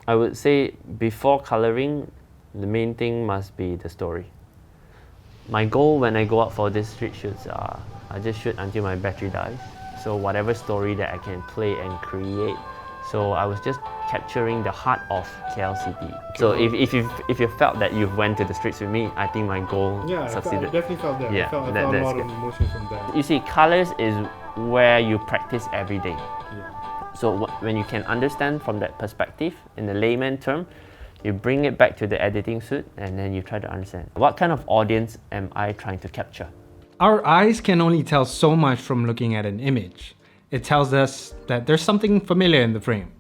I would say before coloring, the main thing must be the story. My goal when I go out for these street shoots are, I just shoot until my battery dies. So whatever story that I can play and create. So I was just capturing the heart of KLCT. So if you felt that you've went to the streets with me, I think my goal succeeded. I definitely felt that. Yeah, I felt a lot good. of emotion from that. You see, colors is where you practice every day. Yeah. So when you can understand from that perspective, in the layman term, you bring it back to the editing suite and then you try to understand what kind of audience am I trying to capture. Our eyes can only tell so much from looking at an image. It tells us that there's something familiar in the frame.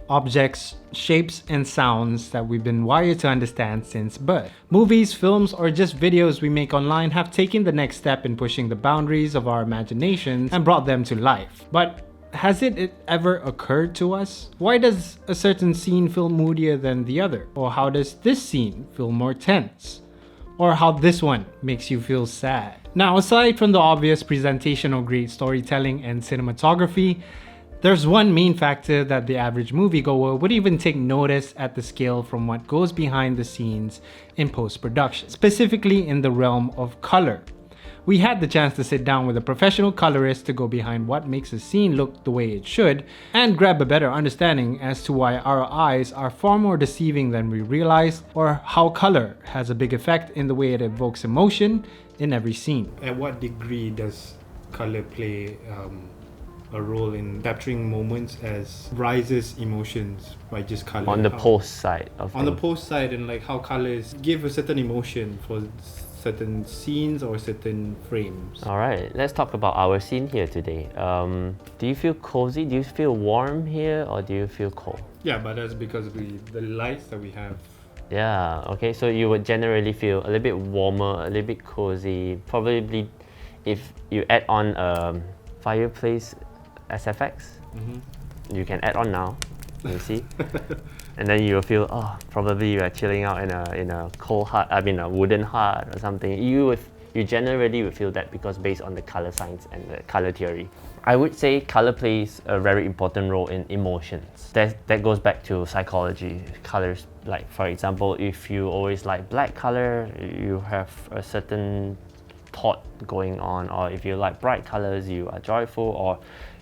Objects, shapes, and sounds that we've been wired to understand since birth. Movies, films, or just videos we make online have taken the next step in pushing the boundaries of our imaginations and brought them to life. But has it ever occurred to us? Why does a certain scene feel moodier than the other? Or how does this scene feel more tense? Or how this one makes you feel sad? Now, aside from the obvious presentation of great storytelling and cinematography, there's one main factor that the average moviegoer would even take notice at the scale from what goes behind the scenes in post-production, specifically in the realm of color. We had the chance to sit down with a professional colorist to go behind what makes a scene look the way it should and grab a better understanding as to why our eyes are far more deceiving than we realize, or how color has a big effect in the way it evokes emotion in every scene. At what degree does color play a role in capturing moments as rises emotions by just color? On the post side of on the things. post side, and like how colors give a certain emotion for certain scenes or certain frames. Alright, let's talk about our scene here today. Do you feel cozy? Do you feel warm here, or do you feel cold? Yeah, but that's because the lights that we have. Yeah, okay, so you would generally feel a little bit warmer, a little bit cozy. Probably if you add on a fireplace SFX, you can add on now, you see? And then you'll feel, oh, probably you are chilling out in a cold hut, I mean a wooden hut or something. You generally would feel that because based on the color science and the color theory. I would say color plays a very important role in emotions. That goes back to psychology. Colors, like for example, if you always like black color, you have a certain thought going on, or if you like bright colors, you are joyful, or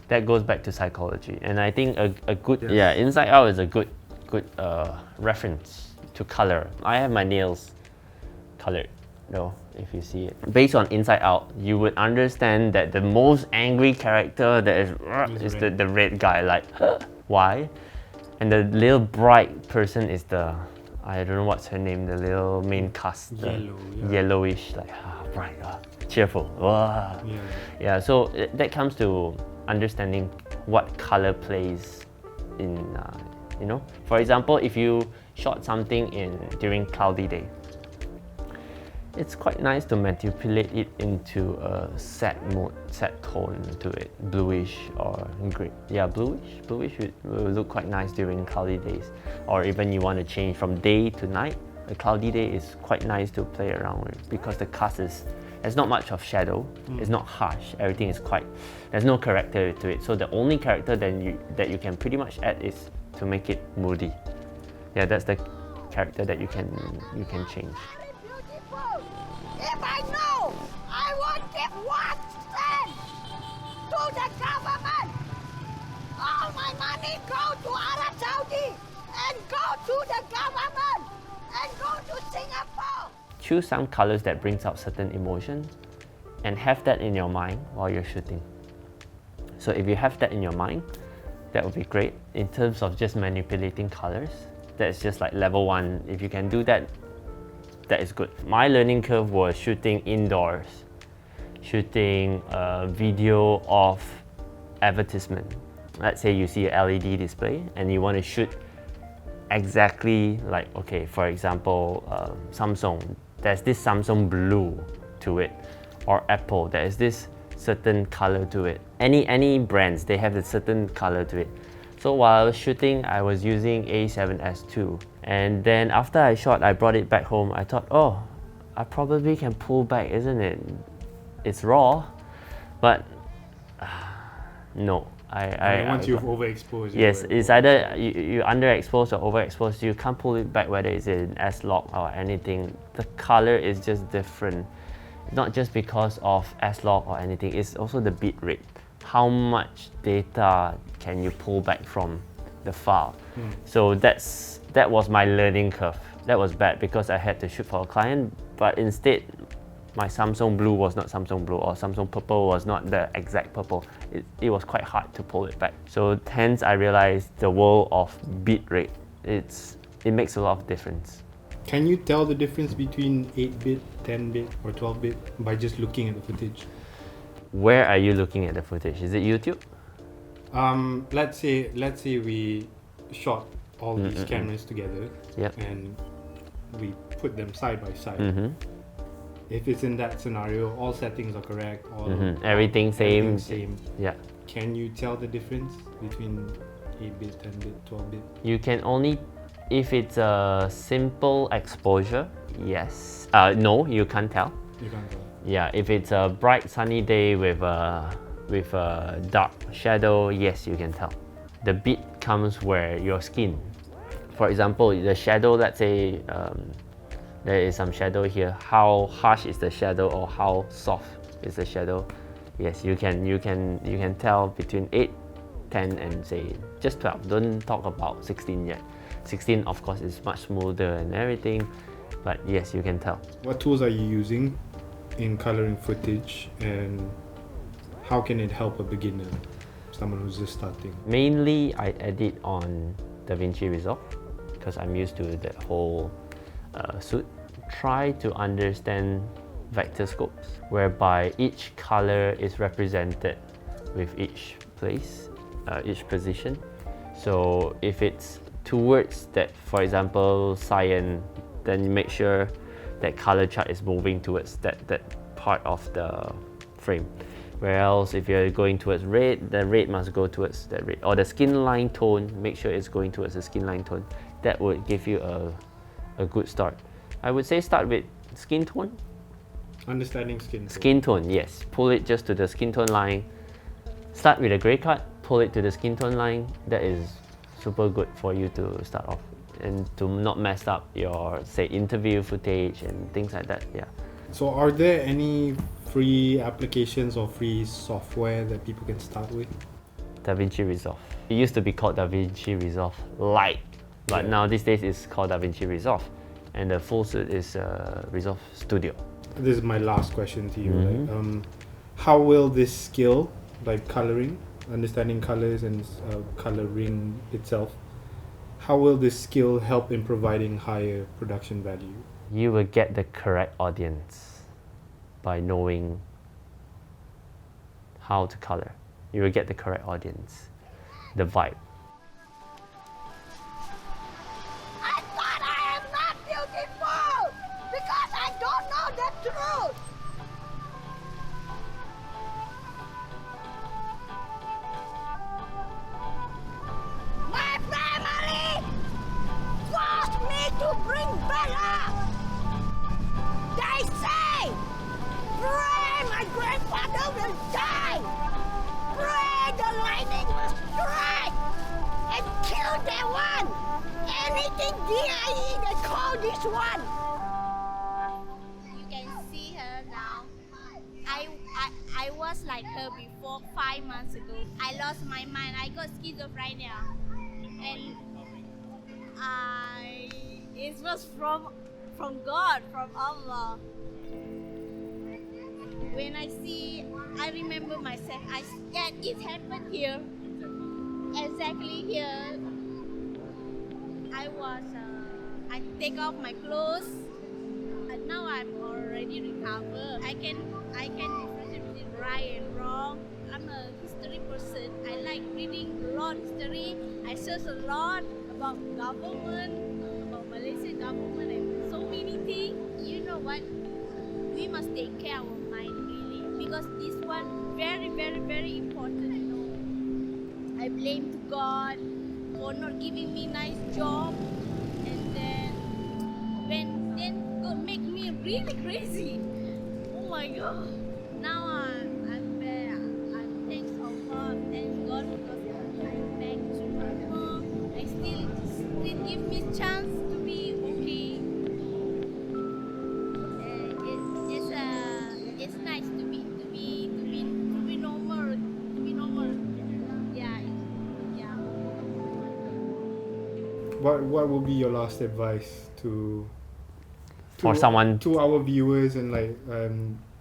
that goes back to psychology. And I think a good, Inside Out is a good reference to color. I have my nails colored though, if you see it. Based on Inside Out, you would understand that the most angry character that is the red guy, like, why? And the little bright person is the, I don't know what's her name, the little main cast, yellowish, like, bright, cheerful. Yeah, so that comes to understanding what color plays in, you know. For example, if you shot something during cloudy day, it's quite nice to manipulate it into a set mode, set tone to it, bluish or grey. Yeah, bluish will look quite nice during cloudy days. Or even you want to change from day to night, a cloudy day is quite nice to play around with because the cast there's not much of shadow, it's not harsh, everything is quite, there's no character to it. So the only character that you can pretty much add is to make it moody. Yeah, that's the character that you can change. If I know, I won't give 1 cent to the government. All my money go to Arab Saudi and go to the government and go to Singapore. Choose some colors that brings out certain emotions and have that in your mind while you're shooting. So if you have that in your mind, that would be great. In terms of just manipulating colors, that's just like level 1. If you can do that, that is good. My learning curve was shooting indoors, shooting a video of advertisement. Let's say you see a LED display and you want to shoot exactly like, okay, for example, Samsung, there's this Samsung blue to it, or Apple, there is this certain color to it. Any brands, they have a certain color to it. So while I was shooting, I was using A7S2. And then after I shot, I brought it back home. I thought, oh, I probably can pull back, isn't it? It's raw. But no, Once you've overexposed. Yes, it's either you underexpose or overexposed. You can't pull it back whether it's in S-Log or anything. The color is just different. Not just because of S-Log or anything, it's also the bit rate. How much data can you pull back from the file? So that was my learning curve. That was bad because I had to shoot for a client, but instead my Samsung blue was not Samsung blue, or Samsung purple was not the exact purple. It was quite hard to pull it back. So hence I realized the world of bit rate, it makes a lot of difference. Can you tell the difference between 8-bit, 10-bit or 12-bit by just looking at the footage? Where are you looking at the footage? Is it YouTube? Let's say we shot all these cameras together, and we put them side by side. If it's in that scenario, all settings are correct, Everything same. Yeah. Can you tell the difference between 8-bit, 10-bit, 12-bit? You can only, if it's a simple exposure, yes. No, you can't tell. You can't tell. Yeah, if it's a bright sunny day with a dark shadow, yes, you can tell. The bit comes where your skin. For example, the shadow, let's say there is some shadow here. How harsh is the shadow or how soft is the shadow? Yes, you can tell between 8, 10 and say just 12. Don't talk about 16 yet. 16 of course is much smoother and everything, but yes, you can tell. What tools are you using in coloring footage, and how can it help a beginner, someone who's just starting? Mainly I edit on DaVinci Resolve because I'm used to that whole suite. Try to understand vector scopes, whereby each color is represented with each place, each position. So if it's towards that, for example, cyan, then you make sure that color chart is moving towards that part of the frame. Whereas if you're going towards red, the red must go towards that red. Or the skin line tone, make sure it's going towards the skin line tone. That would give you a good start. I would say start with skin tone. Understanding skin tone. Skin tone, yes. Pull it just to the skin tone line. Start with a grey cut, pull it to the skin tone line. That is super good for you to start off and to not mess up your, say, interview footage and things like that, yeah. So are there any free applications or free software that people can start with? DaVinci Resolve. It used to be called DaVinci Resolve Lite, but now these days it's called DaVinci Resolve. And the full suite is Resolve Studio. This is my last question to you. How will this skill, like coloring, understanding colors and coloring itself, how will this skill help in providing higher production value? You will get the correct audience by knowing how to color. You will get the correct audience, the vibe. I thought I am not beautiful because I don't know the truth. My family forced me to bring Bella. They say, pray my grandfather will die. Pray the lightning will strike and kill that one. Anything DIE they call this one. You can see her now. I was like her before 5 months ago. I lost my mind. I got schizophrenia. And it was from God, from Allah. When I remember myself, it happened here. Exactly here. I take off my clothes, and now I'm already recovered. I can differentiate between right and wrong. I'm a history person. I like reading a lot of history. I search a lot about government, about Malaysia government, and so many things. You know what? We must take care of our mind really, because this one very, very, very important. You know, I blame to God for not giving me nice job, and then God make me really crazy. Oh my God! Now I'm thanks of God, thanks God for chance to be okay. It's nice to be normal. To be normal. Yeah. Yeah. What will be your last advice For someone, to our viewers and like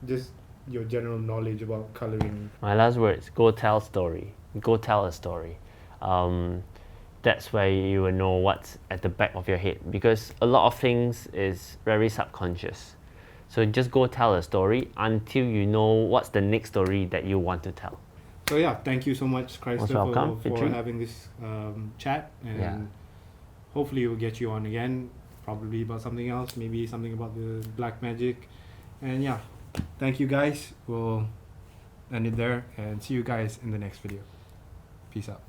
just your general knowledge about coloring? my last words: go tell story. Go tell a story. That's where you will know what's at the back of your head, because a lot of things is very subconscious. So just go tell a story until you know what's the next story that you want to tell. So yeah, thank you so much, Chrysler, welcome, for Fitri. having this chat, and Yeah. hopefully we'll get you on again, probably about something else, maybe something about the Blackmagic. And yeah, thank you guys. We'll end it there and see you guys in the next video. Peace out.